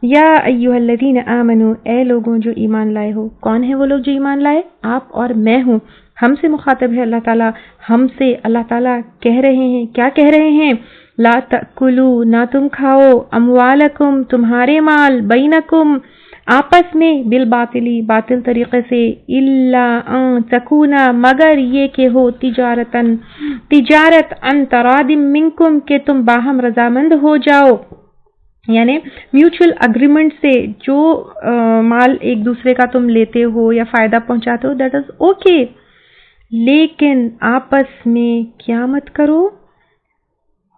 یا ایھا الذین آمنوا، اے لوگوں جو ایمان لائے ہو. کون ہے وہ لوگ جو ایمان لائے؟ آپ اور میں ہوں. ہم سے مخاطب ہے اللہ تعالیٰ. ہم سے اللہ تعالیٰ کہہ رہے ہیں، کیا کہہ رہے ہیں؟ لا تأکلوا، نہ تم کھاؤ، اموالکم، تمہارے مال، بینکم، آپس میں، بالباطلی، باطل طریقے سے، الا ان تکونا، مگر یہ کہ ہو تجارت ان تراد منکم، کہ تم باہم رضامند ہو جاؤ، یعنی میوچل اگریمنٹ سے جو مال ایک دوسرے کا تم لیتے ہو یا فائدہ پہنچاتے ہو، دیٹ از اوکے. لیکن آپس میں کیا مت کرو،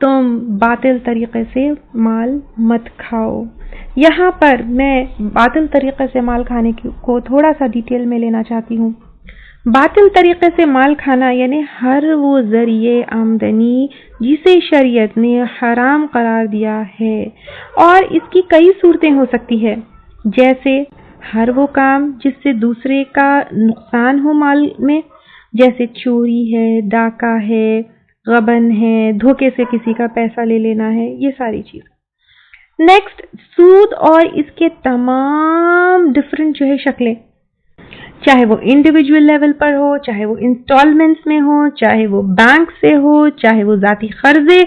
تم باطل طریقے سے مال مت کھاؤ. یہاں پر میں باطل طریقے سے مال کھانے کو تھوڑا سا ڈیٹیل میں لینا چاہتی ہوں. باطل طریقے سے مال کھانا یعنی ہر وہ ذریعے آمدنی جسے شریعت نے حرام قرار دیا ہے، اور اس کی کئی صورتیں ہو سکتی ہے، جیسے ہر وہ کام جس سے دوسرے کا نقصان ہو مال میں، جیسے چوری ہے، ڈاکہ ہے، غبن ہے، دھوکے سے کسی کا پیسہ لے لینا ہے، یہ ساری چیز. نیکسٹ، سود اور اس کے تمام ڈفرینٹ جو ہے شکلیں، چاہے وہ انڈیویجول لیول پر ہو، چاہے وہ انسٹالمنٹس میں ہو، چاہے وہ بینک سے ہو، چاہے وہ ذاتی قرضے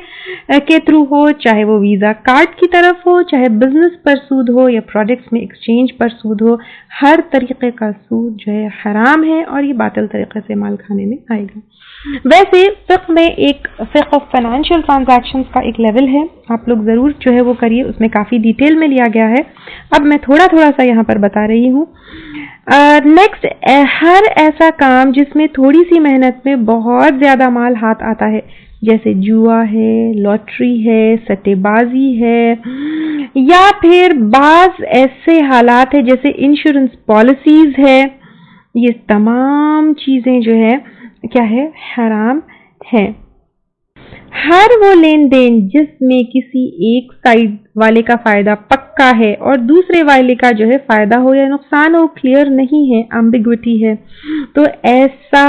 کے تھرو ہو، چاہے وہ ویزا کارڈ کی طرف ہو، چاہے بزنس پر سود ہو یا پروڈکٹس میں ایکسچینج پر سود ہو، ہر طریقے کا سود جو ہے حرام ہے، اور یہ باطل طریقے سے مال کھانے میں آئے گا. ویسے فقہ میں ایک فقہ آف فائنینشیل ٹرانزیکشنز کا ایک لیول ہے، آپ لوگ ضرور جو ہے وہ کریے، اس میں کافی ڈیٹیل میں لیا گیا ہے. اب میں تھوڑا سا یہاں پر بتا رہی ہوں. نیکسٹ، ہر ایسا کام جس میں تھوڑی سی محنت میں بہت زیادہ مال ہاتھ آتا ہے، جیسے جوا ہے، لاٹری ہے، سٹے بازی ہے، یا پھر بعض ایسے حالات ہیں جیسے انشورنس پالیسیز ہے، یہ تمام چیزیں جو ہے کیا ہے؟ حرام ہے. ہر وہ لین دین جس میں کسی ایک سائڈ والے کا فائدہ پکا ہے اور دوسرے والے کا جو ہے فائدہ ہو یا نقصان ہو کلیئر نہیں ہے، ایمبیگوٹی ہے، تو ایسا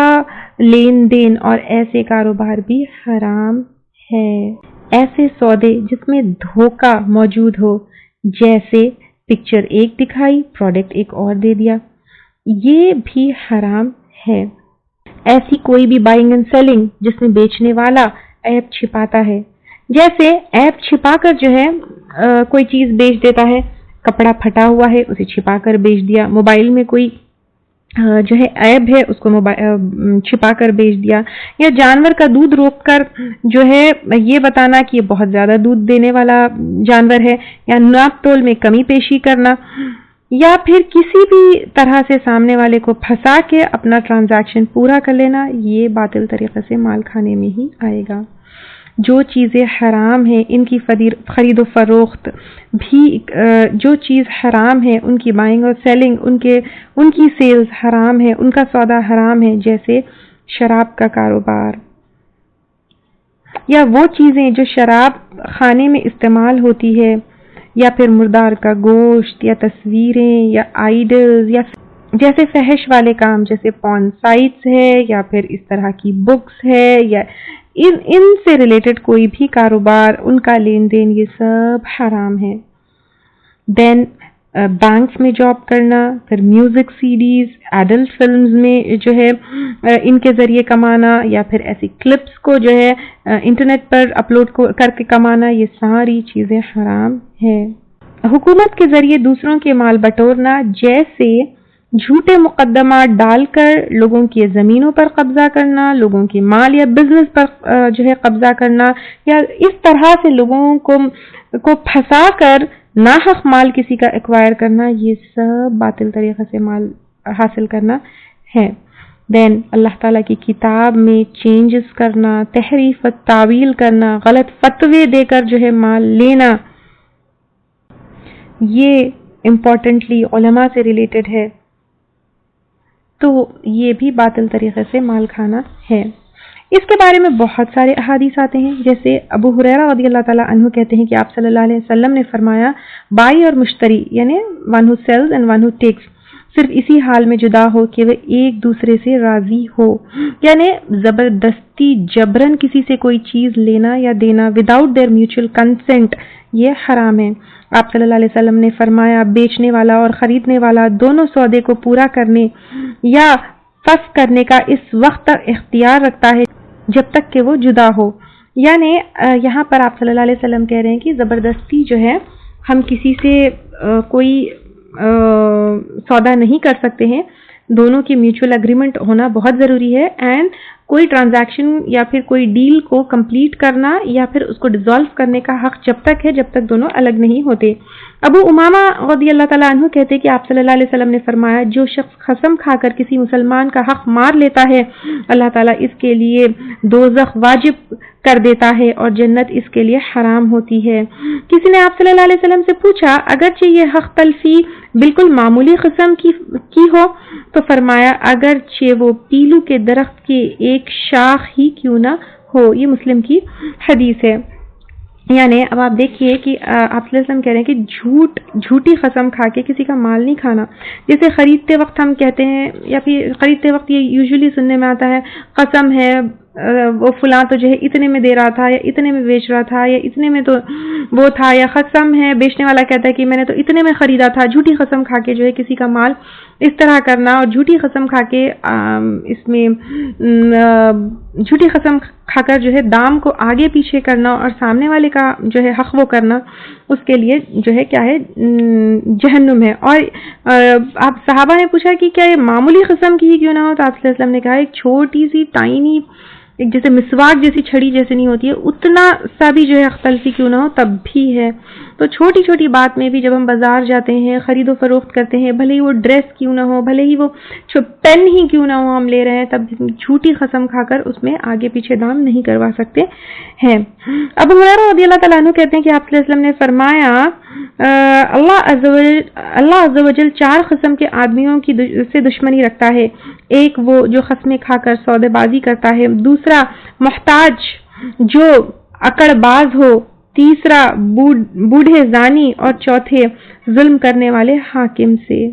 لین دین اور ایسے کاروبار بھی حرام ہے. ایسے سودے جس میں دھوکہ موجود ہو، جیسے پکچر ایک دکھائی، پروڈکٹ ایک اور دے دیا، یہ بھی حرام ہے. ایسی کوئی بھی بائنگ اینڈ سیلنگ جس میں بیچنے والا ایپ چھپاتا ہے، جیسے ایپ چھپا کر جو ہے کوئی چیز بیچ دیتا ہے، کپڑا پھٹا ہوا ہے اسے چھپا کر بیچ دیا، موبائل میں کوئی جو ہے ایپ ہے اس کو چھپا کر بیچ دیا، یا جانور کا دودھ روک کر جو ہے یہ بتانا کہ یہ بہت زیادہ دودھ دینے والا جانور ہے، یا ناپ تول میں کمی پیشی کرنا، یا پھر کسی بھی طرح سے سامنے والے کو پھنسا کے اپنا ٹرانزیکشن پورا کر لینا، یہ باطل طریقے سے مال کھانے میں ہی آئے گا. جو چیزیں حرام ہیں ان کی خرید و فروخت بھی، جو چیز حرام ہے ان کی بائنگ اور سیلنگ، ان کی سیلز حرام ہے، ان کا سودا حرام ہے، جیسے شراب کا کاروبار، یا وہ چیزیں جو شراب خانے میں استعمال ہوتی ہے، یا پھر مردار کا گوشت، یا تصویریں، یا آئیڈلز، یا جیسے فحش والے کام جیسے پون سائٹس ہے، یا پھر اس طرح کی بکس ہے، یا ان سے ریلیٹڈ کوئی بھی کاروبار، ان کا لین دین، یہ سب حرام ہے. دین بینکس میں جاب کرنا، پھر میوزک سی ڈیز، ایڈلٹ فلمز میں جو ہے ان کے ذریعے کمانا، یا پھر ایسی کلپس کو جو ہے انٹرنیٹ پر اپلوڈ کر کے کمانا، یہ ساری چیزیں حرام ہے. حکومت کے ذریعے دوسروں کے مال بٹورنا، جیسے جھوٹے مقدمات ڈال کر لوگوں کی زمینوں پر قبضہ کرنا، لوگوں کے مال یا بزنس پر جو ہے قبضہ کرنا، یا اس طرح سے لوگوں کو پھنسا کر ناحق مال کسی کا ایکوائر کرنا، یہ سب باطل طریقے سے مال حاصل کرنا ہے. دین اللہ تعالیٰ کی کتاب میں چینجز کرنا، تحریف و تعویل کرنا، غلط فتوے دے کر جو ہے مال لینا، یہ امپورٹنٹلی علماء سے ریلیٹڈ ہے، تو یہ بھی باطل طریقے سے مال کھانا ہے. اس کے بارے میں بہت سارے احادیث آتے ہیں، جیسے ابو ہریرہ رضی اللہ تعالیٰ عنہ کہتے ہیں کہ آپ صلی اللہ علیہ وسلم نے فرمایا، بائی اور مشتری یعنی one who sells and one who takes, صرف اسی حال میں جدا ہو کہ وہ ایک دوسرے سے راضی ہو. یعنی زبردستی جبرن کسی سے کوئی چیز لینا یا دینا وداؤٹ دیئر میوچل کنسنٹ یہ حرام ہے. آپ صلی اللہ علیہ وسلم نے فرمایا بیچنے والا اور خریدنے والا دونوں سودے کو پورا کرنے یا فسخ کرنے کا اس وقت تک اختیار رکھتا ہے جب تک کہ وہ جدا ہو. یعنی یہاں پر آپ صلی اللہ علیہ وسلم کہہ رہے ہیں کہ زبردستی جو ہے ہم کسی سے کوئی سودا نہیں کر سکتے ہیں. دونوں کی میوچل اگریمنٹ ہونا بہت ضروری ہے. اینڈ کوئی ٹرانزیکشن یا پھر کوئی ڈیل کو کمپلیٹ کرنا یا پھر اس کو ڈیزالو کرنے کا حق جب تک ہے جب تک دونوں الگ نہیں ہوتے. ابو امامہ رضی اللہ تعالیٰ عنہ کہتے کہ آپ صلی اللہ علیہ وسلم نے فرمایا جو شخص قسم کھا کر کسی مسلمان کا حق مار لیتا ہے اللہ تعالیٰ اس کے لیے دوزخ واجب کر دیتا ہے اور جنت اس کے لیے حرام ہوتی ہے. کسی نے آپ صلی اللہ علیہ وسلم سے پوچھا اگرچہ یہ حق تلفی بالکل معمولی قسم کی ہو تو فرمایا اگرچہ وہ پیلو کے درخت کے ایک شاخ ہی کیوں نہ ہو. یہ مسلم کی حدیث ہے. یعنی اب آپ دیکھیے کہ آپ صلی اللہ علیہ وسلم کہہ رہے ہیں کہ جھوٹی قسم کھا کے کسی کا مال نہیں کھانا. جیسے خریدتے وقت ہم کہتے ہیں یا پھر خریدتے وقت یہ یوزلی سننے میں آتا ہے قسم ہے وہ فلاں تو جو ہے اتنے میں دے رہا تھا یا اتنے میں بیچ رہا تھا یا اتنے میں تو وہ تھا, یا قسم ہے بیچنے والا کہتا ہے کہ میں نے تو اتنے میں خریدا تھا. جھوٹی قسم کھا کے جو ہے کسی کا مال اس طرح کرنا اور جھوٹی قسم کھا کے اس میں جھوٹی قسم کھا کر جو ہے دام کو آگے پیچھے کرنا اور سامنے والے کا جو ہے حق وہ کرنا اس کے لیے جو ہے کیا ہے جہنم ہے. اور آپ صحابہ نے پوچھا کہ کیا یہ معمولی قسم کی ہی کیوں نہ ہو تو آپ صلی اللہ علیہ وسلم نے کہا ایک چھوٹی سی ٹائنی ایک جیسے مسواک جیسی چھڑی جیسے نہیں ہوتی ہے اتنا سا بھی جو ہے اختلفی کیوں نہ ہو تب بھی ہے. تو چھوٹی چھوٹی بات میں بھی جب ہم بازار جاتے ہیں خرید و فروخت کرتے ہیں بھلے ہی وہ ڈریس کیوں نہ ہو بھلے ہی وہ پین ہی کیوں نہ ہو ہم لے رہے ہیں تب جھوٹی قسم کھا کر اس میں آگے پیچھے دام نہیں کروا سکتے ہیں. ابو ہریرہ رضی اللہ تعالیٰ عنہ کہتے ہیں کہ آپ صلی اللہ علیہ وسلم نے فرمایا اللہ عز و جل 4 قسم کے آدمیوں کی سے دشمنی رکھتا ہے. ایک وہ جو قسمیں کھا کر سودے بازی کرتا ہے, دوسرا محتاج جو اکڑ باز ہو, تیسرا بوڑھے زانی اور چوتھے ظلم کرنے والے حاکم سے.